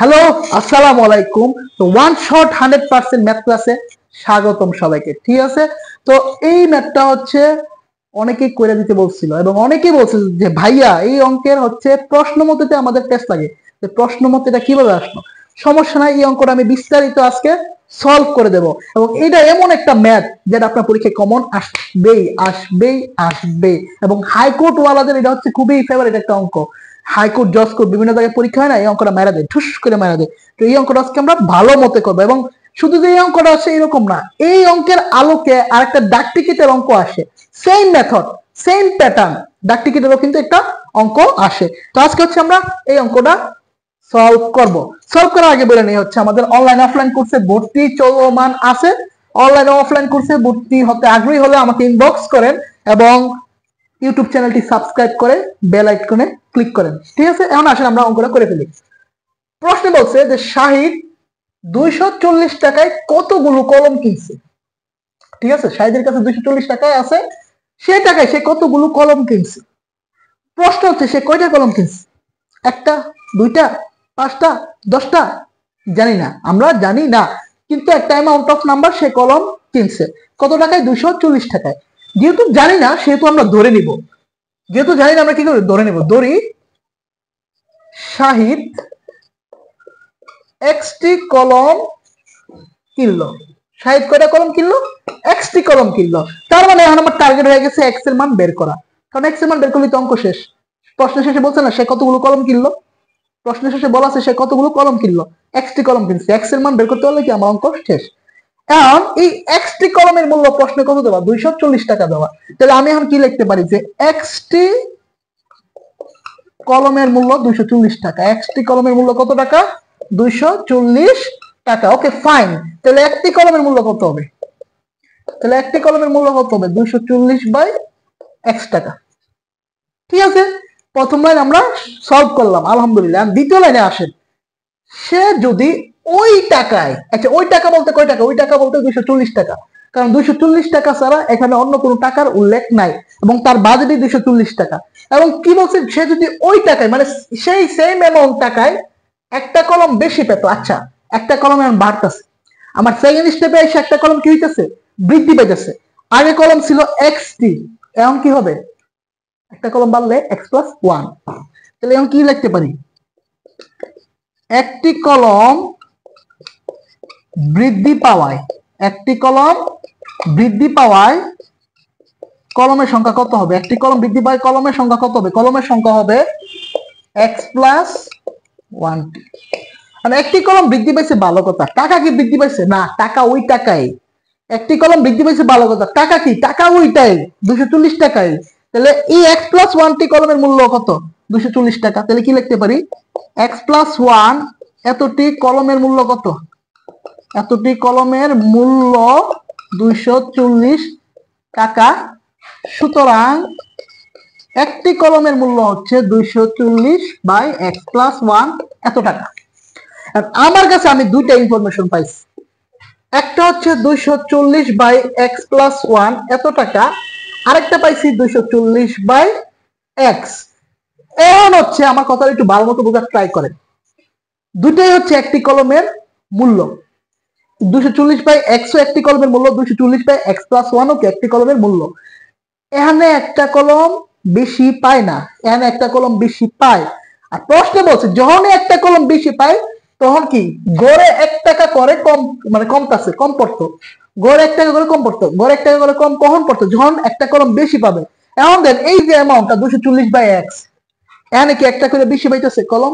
Hello, আসসালামু আলাইকুম। তো ওয়ান শট 100% ম্যাথ ক্লাসে স্বাগতম সবাইকে। ঠিক আছে, তো এই ম্যাথটা হচ্ছে অনেকেই করে দিতে বলছিল এবং অনেকেই বলছে যে ভাইয়া এই অঙ্কের হচ্ছে প্রশ্ন মতে আমাদের টেস্ট লাগে, যে প্রশ্ন মতেটা কিভাবে আসলো। সমস্যা নাই, এই অঙ্কটা আমি বিস্তারিত আজকে সলভ করে দেব এবং এটা এমন একটা ম্যাথ যেটা আপনার পরীক্ষায় কমন আসবেই আসবেই আসবে এবং হাইকোর্ট ওয়ালাদের এটা হচ্ছে খুবই ফেভারিট একটা অঙ্ক। হাইকোর্ট জজ কোর্ট বিভিন্ন জায়গায় পরীক্ষা হয় না, এই অঙ্কটা মেরা দেয়, ঠুস করে মেরা দেয়। তো এই অঙ্কটা আজকে আমরা ভালো মতে করবো এবং শুধু যে এই অঙ্কটা আছে এরকম না, এই অঙ্কের আলোকে আরেকটা ডাক টিকিটের অঙ্ক আসে, সেম মেথড সেম প্যাটার্ন, ডাক টিকিটেরও কিন্তু একটা অঙ্ক আসে। তো আজকে হচ্ছে আমরা এই অঙ্কটা সলভ করব। সলভ করার আগে বলে নেই হচ্ছে আমাদের অনলাইন অফলাইন কোর্সে ভর্তি চলমান আছে। অনলাইন অফলাইন কোর্সে ভর্তি হতে আগ্রহী হলে আমাকে ইনবক্স করেন এবং ইউটিউব চ্যানেলটি সাবস্ক্রাইব করে বেল আইকনে ক্লিক করেন। ঠিক আছে, এখন আসেন আমরা অঙ্কটা করে ফেলি। প্রশ্নে বলছে যে শাহিদ 240 টাকায় কতগুলো কলম কিনছে। ঠিক আছে, শাহিদের কাছে 240 টাকায় আছে, সে টাকায় সে কতগুলো কলম কিনছে। প্রশ্ন হচ্ছে সে কয়টা কলম কিনছে, একটা, দুইটা, পাঁচটা, 10টা, জানি না, আমরা জানি না, কিন্তু একটা অ্যামাউন্ট অফ নাম্বার সে কলম কিনছে। কত টাকায়? 240 টাকায়। যেহেতু জানি না সেহেতু আমরা ধরে নিব, যেহেতু জানি না আমরা কি করি, ধরে নেব। ধরি শাহিদ এক্সটি কলম কিনলো। শাহিদ কয়টা কলম কিনলো? এক্সটি কলম কিনলো। তার মানে এখন আমার টার্গেট হয়ে গেছে এক্স এর মান বের করা, কারণ এক্স এর মান বের করলে তো অঙ্ক শেষ। প্রশ্ন শেষে বলছে না সে কতগুলো কলম কিনলো, প্রশ্ন শেষে বলা আছে সে কতগুলো কলম কিনলো, এক্সটি কলম কিনছে। এক্স এর মান বের করতে হলে কি আমার অঙ্ক শেষ। এখন এই এক্সটি কলমের মূল্য প্রশ্নে কত দেওয়া? 240 টাকা দেওয়া। তাহলে আমি এখন কি লিখতে পারি যে এক্সটি কলমের মূল্য 240 টাকা। এক্সটি কলমের মূল্য কত টাকা? 240 টাকা। Okay fine. তাহলে একটি কলমের মূল্য কত হবে? তাহলে একটি কলমের মূল্য কত হবে? 240 বাই x টাকা। ঠিক আছে, প্রথম লাইন আমরা সলভ করলাম, আলহামদুলিল্লাহ। দ্বিতীয় লাইনে আসেন, সে যদি ওই টাকায়, আচ্ছা ওই টাকা বলতে কয় টাকা? ওই টাকা বলতে 240 টাকা, কারণ 240 টাকা ছাড়া এখানে অন্য কোনো টাকার উল্লেখ নাই এবং তার বাজেটই 240 টাকা। এবং কি বলছে, সে যদি ওই টাকায় মানে সেই সেম অ্যামাউন্ট টাকায় একটা কলম বেশি পেত। আচ্ছা, একটা কলম এখন বাড়তেছে, আমার সেকেন্ড স্টেপে এসে একটা কলম কি হইতেছে? বৃদ্ধি পাইতেছে। আগে কলম ছিল এক্সটি, এখন কি হবে? একটা কলম বাড়লে x+1। তাহলে এখন কি লিখতে পারি? একটি কলম বৃদ্ধি পাওয়ায়, একটি কলম বৃদ্ধি পাওয়ায় কলমের সংখ্যা কত হবে? একটি কলম বৃদ্ধি পাওয়ায় কলমের সংখ্যা কত হবে? কলমের সংখ্যা হবে x+1। মানে একটি কলম বৃদ্ধি পাইছে ভালো কথা, টাকা কি বৃদ্ধি পাইছে? না, টাকা ওই টাকাই। একটি কলম বৃদ্ধি পাইছে ভালো কথা, টাকা কি? টাকা ওইটাই, 240 টাকাই। তাহলে এই x+1টি কলমের মূল্য কত? 240 টাকা। তাহলে কি লিখতে পারি? x+1 এতটি কলমের মূল্য কত? এতটি কলমের মূল্য 240 টাকা। সুতরাং একটি কলমের মূল্য হচ্ছে 240 বাই x+1 এত টাকা। আমার কাছে আমি দুইটা ইনফরমেশন পাইছি, একটা হচ্ছে 240 বাই x+1 এত টাকা, আরেকটা পাইছি 240 বাই x। এখন হচ্ছে আমার কথা একটু ভালো মতো বোঝার ট্রাই করেন। দুটাই হচ্ছে একটি কলমের মূল্য, 240 বাই x ও একটি কলমের মূল্য, 240 বাই x+1 ও একটি কলমের মূল্য। এখানে একটা কলম বেশি পায় না, এখানে একটা কলম বেশি পায়। আর প্রশ্নে বলছে যখনই একটা কলম বেশি পায় তখন কি গড়ে 1 টাকা করে কম, মানে কমতাছে, কম পড়তো। গড়ে 1 টাকা করে কম পড়তো, গড়ে 1 টাকা করে কম কখন পড়তো? যখন একটা কলম বেশি পাবে। এখন দেন এই যে অ্যামাউন্টটা 240 বাই x, এখানে কি একটা করে বেশি পাইতেছে কলম?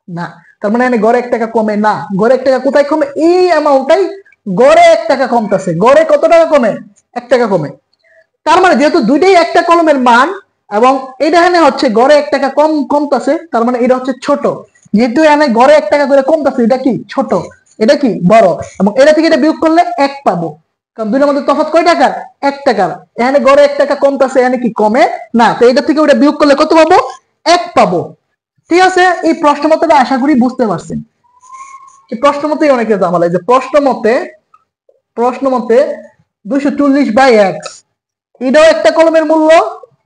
না, তার মানে এখানে গড়ে 1 টাকা কমে না। গড়ে 1 টাকা কোথায় কমে? এই অ্যামাউন্টটাই গড়ে 1 টাকা কমতাছে। গড়ে কত টাকা কমে? 1 টাকা কমে। তার মানে যেহেতু দুইটাই একটা কলমের মান এবং এটা এখানে হচ্ছে গড়ে 1 টাকা কম কমতাছে, তার মানে এটা হচ্ছে ছোট। যেহেতু এখানে গড়ে 1 টাকা করে কমতাছে, এটা কি ছোট, এটা কি বড়। এবং এটা থেকে এটা বিয়োগ করলে 1 পাবো, কারণ দুইটার মধ্যে তফাৎ কয় টাকার? 1 টাকার। এখানে গড়ে 1 টাকা কমতাছে, এখানে কি কমে না। তো এটা থেকে ওটা বিয়োগ করলে কত পাবো? 1 পাবো। ঠিক আছে, এই প্রশ্ন মতে আশা করি বুঝতে পারছেন। এই প্রশ্ন মতেই অনেকে জামালা, যে প্রশ্ন মতে 240 বাই x, এটাও একটা কলমের মূল্য,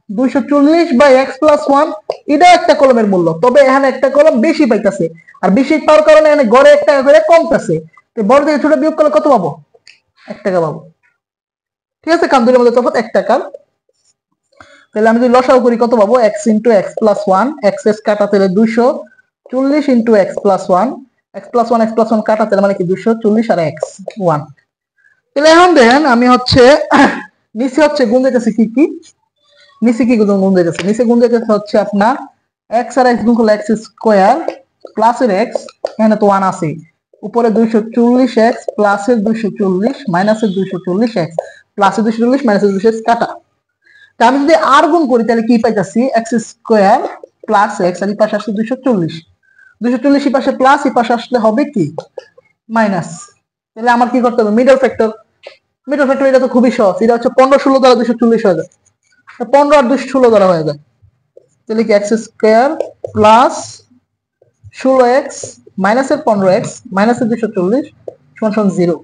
240/x+1 এটা একটা কলমের মূল্য, তবে এখানে একটা কলম বেশি পাইতেছে, আর বেশি পাওয়ার কারণে এখানে গড়ে 1 টাকা করে কমতেছে। তো বড় থেকে ছোট বিয়োগ করলে কত পাবো? 1 টাকা পাবো। ঠিক আছে, কারণ দুটোর মধ্যে তফাৎ 1 টাকা। তাহলে আমি যদি লসাগু করি কত পাবো? x × x+1, x কাটা তাহলে 240 × x+1, x+1 কাটা তাহলে মানে কি 240 আর x1। তাহলে এখন দেখেন আমি হচ্ছে নিচে হচ্ছে গুণ দিতেছি কি কি, নিচে কি গুণ দিতেছি, নিচে গুণ দিতেছে হচ্ছে আপনার x আর x গুণ করলে x² প্লাসের x, এখানে তো 1 আছে, উপরে 240x প্লাসের 240 মাইনাসের 240x প্লাসের 240 মাইনাসের 240 কাটা। তা আমি যদি আর গুণ করি তাহলে কি পাইতাছি? x² প্লাস x, আর এই পাশে আসলে 240, 240 এই পাশে প্লাস, এই পাশে আসলে হবে কি মাইনাস। তাহলে আমার কি করতে হবে? Middle factor. মিডল ফ্যাক্টর এটা তো খুবই সহজ, এটা হচ্ছে 15 16 দ্বারা 240 হয়ে যায়, 15 আর 216 দ্বারা হয়ে যায়। তাহলে কি x² প্লাস 16x মাইনাসের 15x মাইনাসের 240 সমান 0।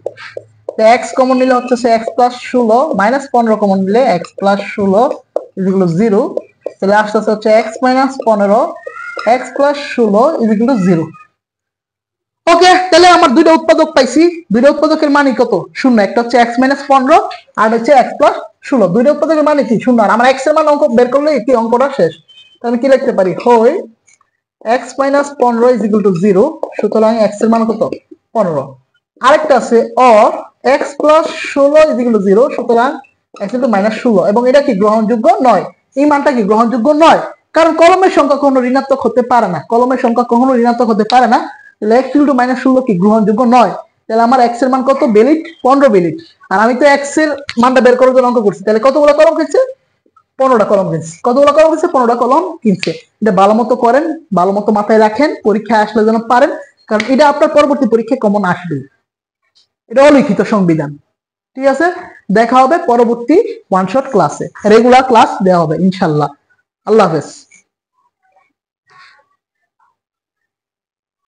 তো x কমন নিলে হচ্ছে x প্লাস 16 মাইনাস 15 কমন নিলে x প্লাস 16 0। তাহলে আসতে হচ্ছে x মাইনাস 15 x প্লাস 16 0। ওকে, তাহলে আমার দুইটা উৎপাদক পাইছি, দুইটা উৎপাদকের মানে কত? শূন্য। একটা হচ্ছে x মাইনাস 15 আর হচ্ছে x প্লাস 16। দুইটা উৎপাদকের মানে কি? শূন্য। আর আমার x এর মান অঙ্ক বের করলে কি অঙ্কটা শেষ। আমি কি লিখতে পারি? হয় x মাইনাস 15 0, সুতরাং x এর মান কত? 15। আরেকটা আছে অর x প্লাস 16 0, সুতরাং x মাইনাস 16, এবং এটা কি গ্রহণযোগ্য নয়। এই মানটা কি গ্রহণযোগ্য নয়? কারণ কলমের সংখ্যা কখনো ঋণাত্মক হতে পারে না, কলমের সংখ্যা কখনো ঋণাত্মক হতে পারে না। তাহলে x = -16 কি গ্রহণযোগ্য নয়। তাহলে আমার x এর মান কত? Valid 15 valid. আর আমি তো x এর মানটা বের করার জন্য অঙ্ক করছি, তাহলে কতগুলো কলম কিনছে? 15টা কলম কিনছে। কতগুলো কলম কিনছে? 15টা কলম কিনছে। এটা ভালো মতো করেন, ভালো মতো মাথায় রাখেন, পরীক্ষায় আসলে যেন পারেন, কারণ এটা আপনার পরবর্তী পরীক্ষায় কমন আসবে। এটা অলিখিত সংবিধান। ঠিক আছে, দেখা হবে পরবর্তী ওয়ান শট ক্লাসে, রেগুলার ক্লাস দেওয়া হবে ইনশাল্লাহ। আল্লাহ হাফেজ।